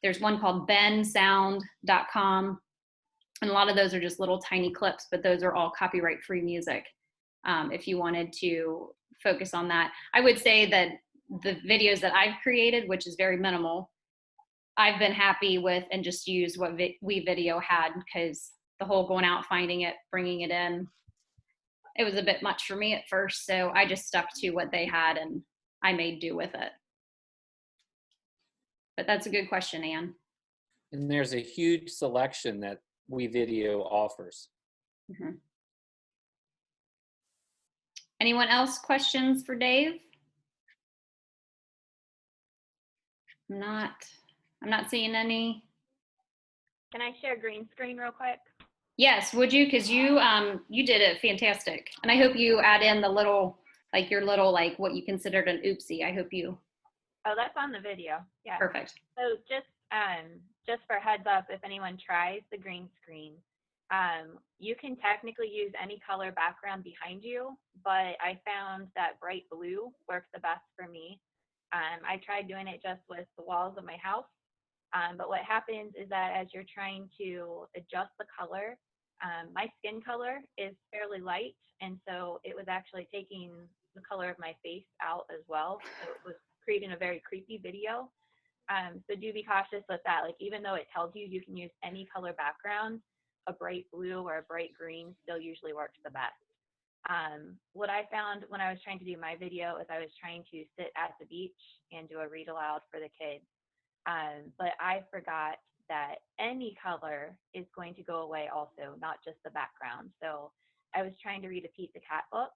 There's one called bensound.com, and a lot of those are just little tiny clips, but those are all copyright-free music if you wanted to focus on that. I would say that the videos that I've created, which is very minimal, I've been happy with and just used what WeVideo had, because the whole going out, finding it, bringing it in, it was a bit much for me at first. So I just stuck to what they had and I made do with it. But that's a good question, Anne. And there's a huge selection that WeVideo offers. Mm-hmm. Anyone else questions for Dave? I'm not seeing any. Can I share green screen real quick? Yes, would you? Because you did it fantastic, and I hope you add in the little, like your little, like what you considered an oopsie. I hope you. Oh, that's on the video. Yeah. Perfect. So just for heads up, if anyone tries the green screen, you can technically use any color background behind you, but I found that bright blue works the best for me. I tried doing it just with the walls of my house, but what happens is that as you're trying to adjust the color, my skin color is fairly light, and so it was actually taking the color of my face out as well. So it was creating a very creepy video. So do be cautious with that. Like, even though it tells you you can use any color background, a bright blue or a bright green still usually works the best. What I found when I was trying to do my video is I was trying to sit at the beach and do a read aloud for the kids. But I forgot that any color is going to go away also, not just the background. So I was trying to read a Pete the Cat book,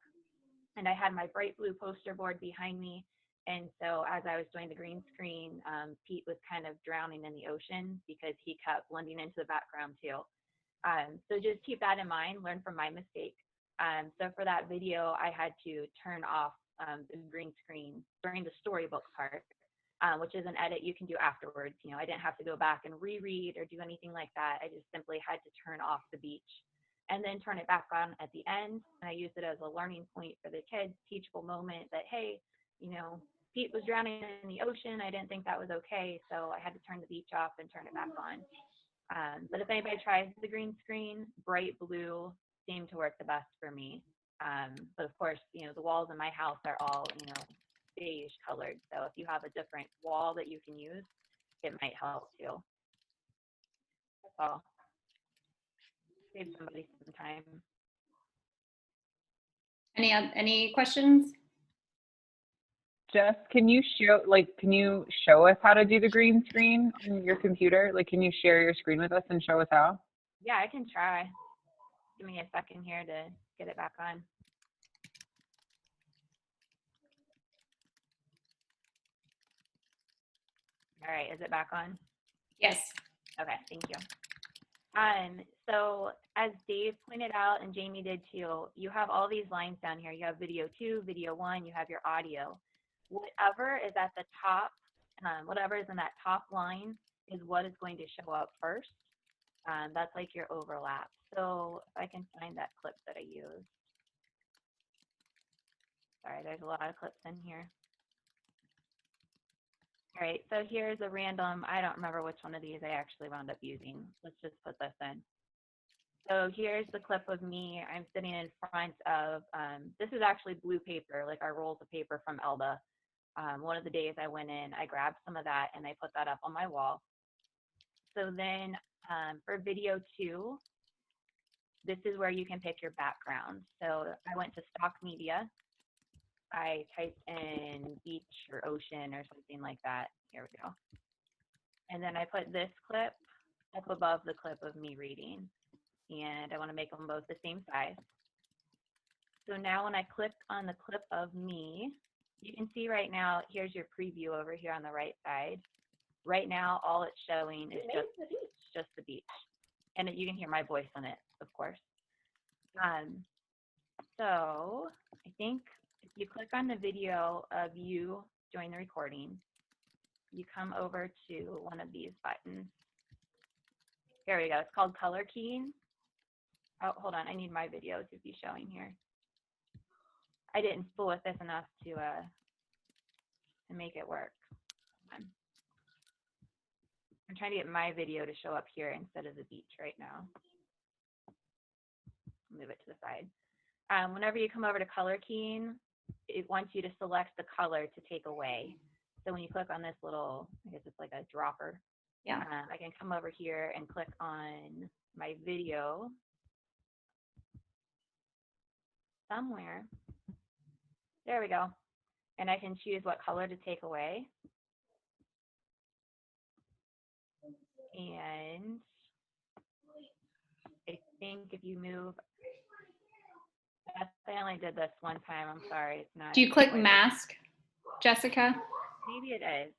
and I had my bright blue poster board behind me. And so as I was doing the green screen, Pete was kind of drowning in the ocean because he kept blending into the background too. So just keep that in mind, learn from my mistake. So for that video, I had to turn off the green screen during the storybook part, which is an edit you can do afterwards. You know, I didn't have to go back and reread or do anything like that. I just simply had to turn off the beach and then turn it back on at the end. And I used it as a learning point for the kids, teachable moment that, hey, you know, Pete was drowning in the ocean. I didn't think that was okay, so I had to turn the beach off and turn it back on. But if anybody tries the green screen, bright blue seemed to work the best for me. But of course, you know, the walls in my house are all, you know, beige colored. So if you have a different wall that you can use, it might help too. That's all. Save somebody some time. Any questions? Jess, can you show us how to do the green screen on your computer? Like, can you share your screen with us and show us how? Yeah, I can try. Give me a second here to get it back on. All right, is it back on? Yes. Okay, thank you. So as Dave pointed out and Jamie did too, you have all these lines down here. You have video 2, video 1, you have your audio. Whatever is at the top, whatever is in that top line is what is going to show up first. That's like your overlap. So if I can find that clip that I used. Sorry, there's a lot of clips in here. All right, so here's a random, I don't remember which one of these I actually wound up using. Let's just put this in. So here's the clip of me. I'm sitting in front of, this is actually blue paper, like our rolls of paper from Elba. One of the days I went in, I grabbed some of that and I put that up on my wall. So then for video 2, this is where you can pick your background. So I went to stock media. I typed in beach or ocean or something like that. Here we go. And then I put this clip up above the clip of me reading. And I want to make them both the same size. So now when I click on the clip of me, you can see right now, here's your preview over here on the right side. Right now, all it's showing is just the beach. And you can hear my voice on it, of course. So I think if you click on the video of you doing the recording, you come over to one of these buttons. Here we go. It's called color keying. Oh, hold on. I need my video to be showing here. I didn't fool with this enough to make it work. I'm trying to get my video to show up here instead of the beach right now. Move it to the side. Whenever you come over to color keying, it wants you to select the color to take away. So when you click on this little, I guess it's like a dropper, Yeah. I can come over here and click on my video somewhere. There we go. And I can choose what color to take away. And I think if you move, I only did this one time. I'm sorry. It's not. Do you click mask, Jessica? Maybe it is.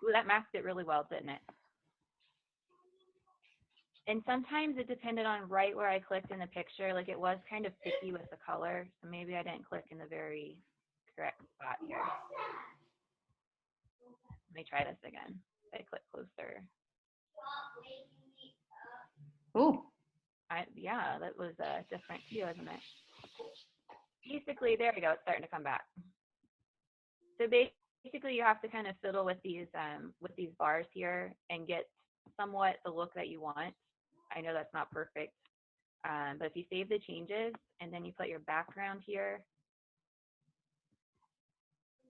Ooh, that masked it really well, didn't it? And sometimes it depended on right where I clicked in the picture. Like it was kind of picky with the color. So maybe I didn't click in the very correct spot here. Let me try this again. If I click closer. Ooh. Yeah, that was different too, isn't it? Basically, there we go. It's starting to come back. So basically, you have to kind of fiddle with these bars here and get somewhat the look that you want. I know that's not perfect, but if you save the changes and then you put your background here,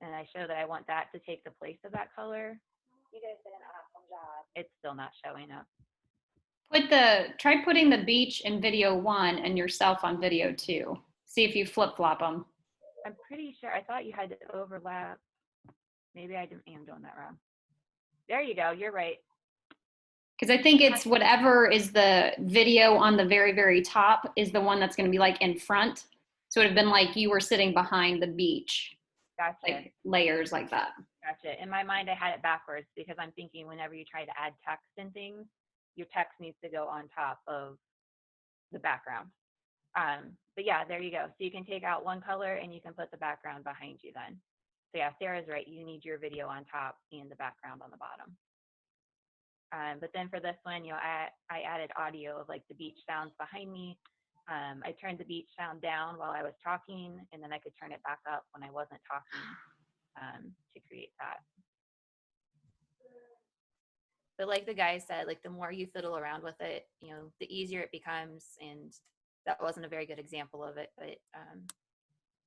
and I show that I want that to take the place of that color. You guys did an awesome job. It's still not showing up. Try putting the beach in video 1 and yourself on video 2. See if you flip flop them. I'm pretty sure, I thought you had to overlap. Maybe I am doing that wrong. There you go, you're right. Because I think it's whatever is the video on the very, very top is the one that's going to be like in front. So it would have been like you were sitting behind the beach. Gotcha. Like layers like that. Gotcha. In my mind, I had it backwards because I'm thinking whenever you try to add text and things, your text needs to go on top of the background. But yeah, there you go. So you can take out one color and you can put the background behind you then. So yeah, Sarah's right. You need your video on top and the background on the bottom. But then for this one, I added audio of like the beach sounds behind me. I turned the beach sound down while I was talking, and then I could turn it back up when I wasn't talking to create that. But like the guy said, like the more you fiddle around with it, the easier it becomes. And that wasn't a very good example of it, but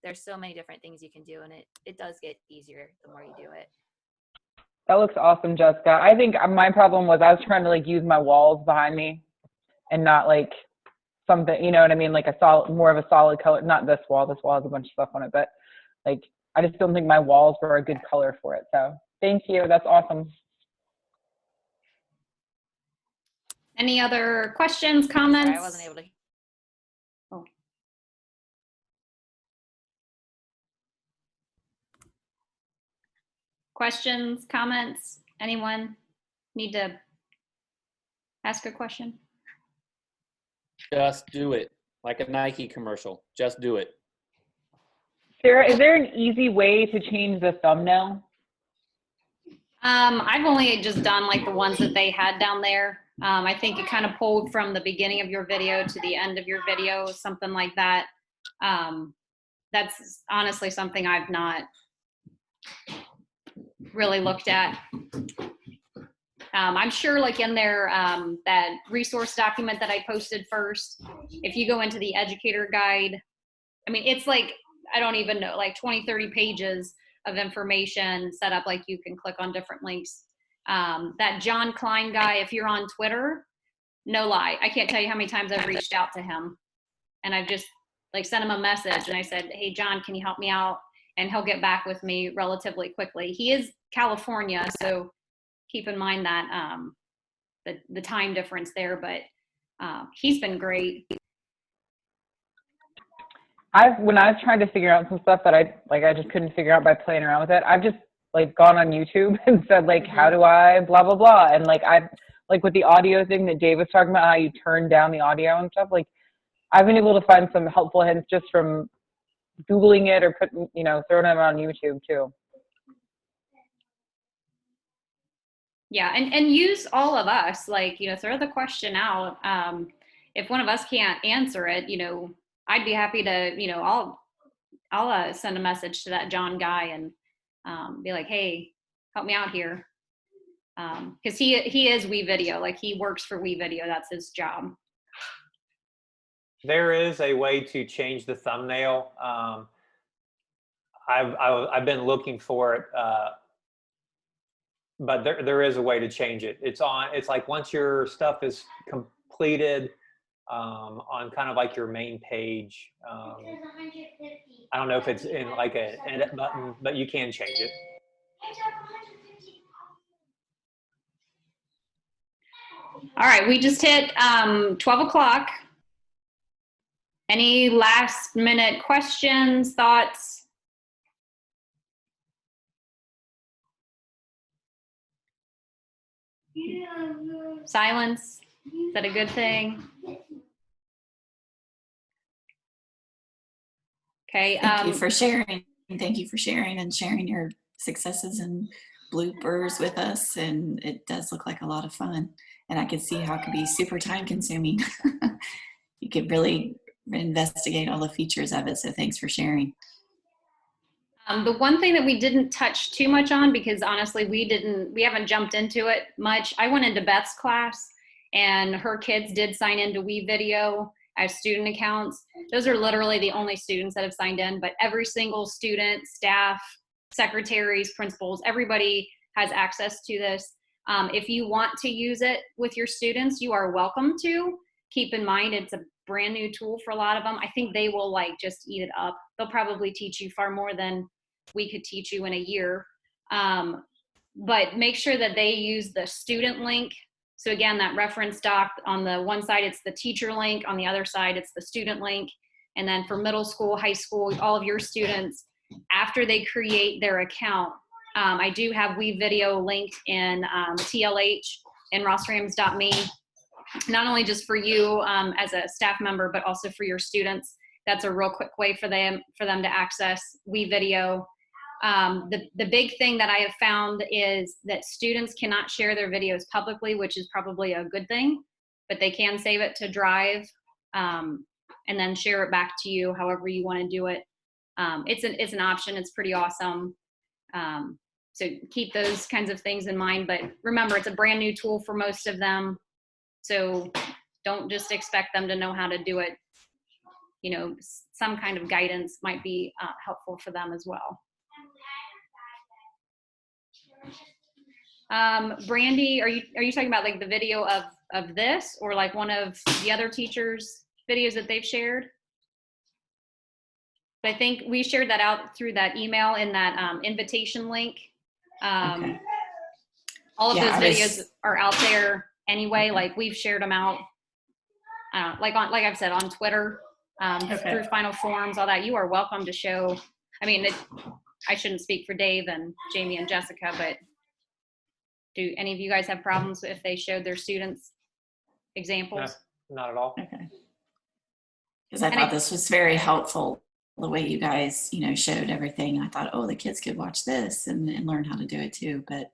there's so many different things you can do, and it does get easier the more you do it. That looks awesome, Jessica. I think my problem was I was trying to like use my walls behind me and not like something, you know what I mean? Like more of a solid color, not this wall. This wall has a bunch of stuff on it, but like, I just don't think my walls were a good color for it. So thank you. That's awesome. Any other questions, comments? Sorry, I wasn't able to. Oh. Questions, comments? Anyone need to ask a question? Just do it. Like a Nike commercial. Just do it. Sarah, is there an easy way to change the thumbnail? I've only just done like the ones that they had down there. I think it kind of pulled from the beginning of your video to the end of your video, something like that. That's honestly something I've not really looked at. I'm sure like in there, that resource document that I posted first, if you go into the educator guide, I mean, it's like, I don't even know, like 20, 30 pages of information set up, like you can click on different links. That John Klein guy, if you're on Twitter, no lie, I can't tell you how many times I've reached out to him, and I've just like sent him a message and I said, hey John, can you help me out? And he'll get back with me relatively quickly. He is California, so keep in mind that the time difference there, but he's been great. When I was trying to figure out some stuff that I just couldn't figure out by playing around with it, I've just like gone on YouTube and said like, how do I blah, blah, blah. And like, like with the audio thing that Dave was talking about, how you turn down the audio and stuff, like I've been able to find some helpful hints just from Googling it or putting, throwing them on YouTube too. Yeah, and use all of us, like, throw the question out. If one of us can't answer it, I'd be happy to, I'll send a message to that John guy and be like, hey, help me out here. Because he is WeVideo, like he works for WeVideo, that's his job. There is a way to change the thumbnail. I've been looking for it, but there is a way to change it. It's like once your stuff is completed, on kind of like your main page. I don't know if it's in like an edit button, but you can change it. All right, we just hit 12 o'clock. Any last minute questions, thoughts? Silence, is that a good thing? Okay. Thank you for sharing. Thank you for sharing and sharing your successes and bloopers with us. And it does look like a lot of fun. And I can see how it could be super time consuming. You could really investigate all the features of it. So thanks for sharing. The one thing that we didn't touch too much on, because honestly, we haven't jumped into it much. I went into Beth's class and her kids did sign into WeVideo as student accounts. Those are literally the only students that have signed in, but every single student, staff, secretaries, principals, everybody has access to this. If you want to use it with your students, you are welcome to. Keep in mind, it's a brand new tool for a lot of them. I think they will like just eat it up. They'll probably teach you far more than we could teach you in a year. But make sure that they use the student link. So again, that reference doc, on the one side, it's the teacher link. On the other side, it's the student link. And then for middle school, high school, all of your students, after they create their account, I do have WeVideo linked in TLH and rossrams.me, not only just for you as a staff member, but also for your students. That's a real quick way for them to access WeVideo. The big thing that I have found is that students cannot share their videos publicly, which is probably a good thing, but they can save it to Drive and then share it back to you however you want to do it. It's an option. It's pretty awesome. So keep those kinds of things in mind, but remember, it's a brand new tool for most of them. So don't just expect them to know how to do it. You know, some kind of guidance might be helpful for them as well. Brandy, are you talking about like the video of this, or like one of the other teachers' videos that they've shared? I think we shared that out through that email in that invitation link. Okay. All of those videos are out there anyway. Like we've shared them out, like I've said, on Twitter, through Final Forms, all that. You are welcome to show. I mean, I shouldn't speak for Dave and Jamie and Jessica, but do any of you guys have problems if they showed their students examples? No, not at all. Okay. Because I thought this was very helpful, the way you guys, showed everything. I thought, oh, the kids could watch this and learn how to do it too. But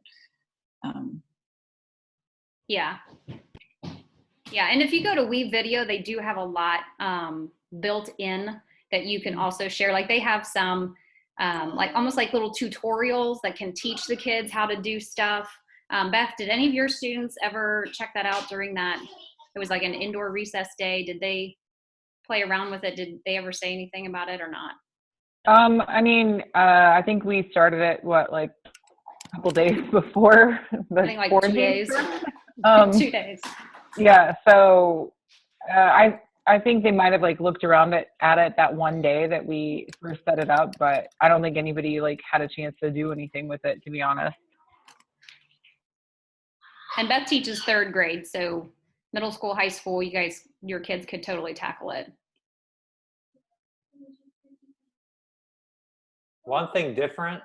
yeah. And if you go to WeVideo, they do have a lot built in that you can also share. Like they have some like almost like little tutorials that can teach the kids how to do stuff. Beth, did any of your students ever check that out during that? It was like an indoor recess day. Did they play around with it? Did they ever say anything about it or not? I think we started it, like a couple days before the I think like quarantine. 2 days. 2 days. Yeah, so I think they might have like looked around at it that one day that we first set it up, but I don't think anybody like had a chance to do anything with it, to be honest. And Beth teaches 3rd grade, so middle school, high school, your kids could totally tackle it. One thing different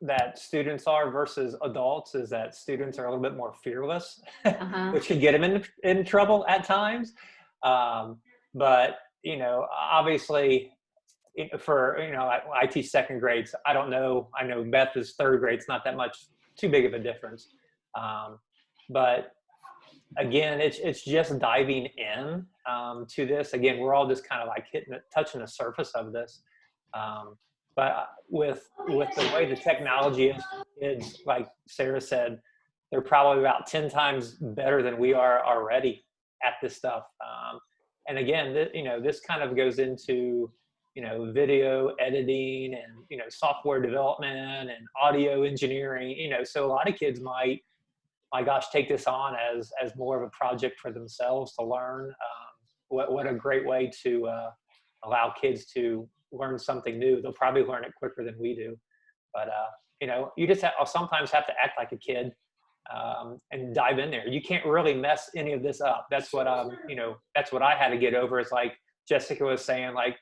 that students are versus adults is that students are a little bit more fearless, which can get them in trouble at times. But, obviously for, I teach 2nd grades. I don't know. I know Beth is 3rd grade. It's not that much too big of a difference. But again, it's just diving in to this. Again, we're all just kind of like touching the surface of this. But with the way the technology is, like Sarah said, they're probably about 10 times better than we are already at this stuff. And again, this kind of goes into, you know, video editing and, you know, software development and audio engineering, you know, so a lot of kids might, my gosh, take this on as more of a project for themselves to learn. What a great way to allow kids to learn something new. They'll probably learn it quicker than we do. But, you know, you just sometimes have to act like a kid and dive in there. You can't really mess any of this up. That's what, you know, that's what I had to get over. It's like Jessica was saying, like,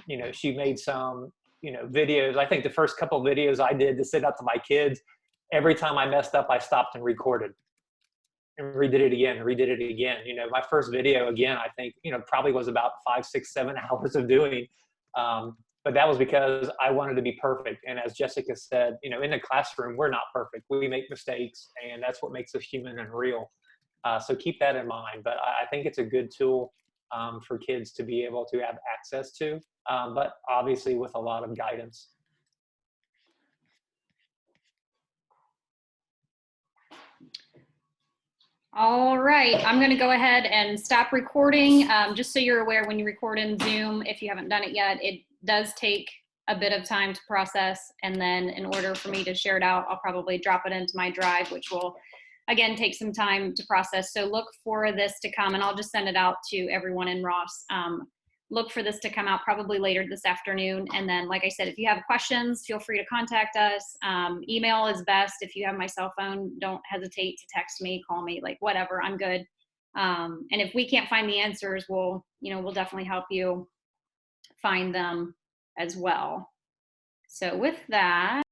you know, she made some, you know, videos. I think the first couple of videos I did to send out to my kids, every time I messed up, I stopped and recorded and redid it again and redid it again. You know, my first video, again, I think, you know, probably was about 5, 6, 7 hours of doing. But that was because I wanted to be perfect. And as Jessica said, you know, in the classroom, we're not perfect. We make mistakes, and that's what makes us human and real. So keep that in mind. But I think it's a good tool for kids to be able to have access to, but obviously with a lot of guidance. All right, I'm going to go ahead and stop recording. Just so you're aware, when you record in Zoom, if you haven't done it yet, it does take a bit of time to process. And then in order for me to share it out, I'll probably drop it into my drive, which will, again, take some time to process. So look for this to come, and I'll just send it out to everyone in Ross. Look for this to come out probably later this afternoon. And then, like I said, if you have questions, feel free to contact us. Email is best. If you have my cell phone, don't hesitate to text me, call me, like whatever, I'm good. And if we can't find the answers, we'll definitely help you find them as well. So with that,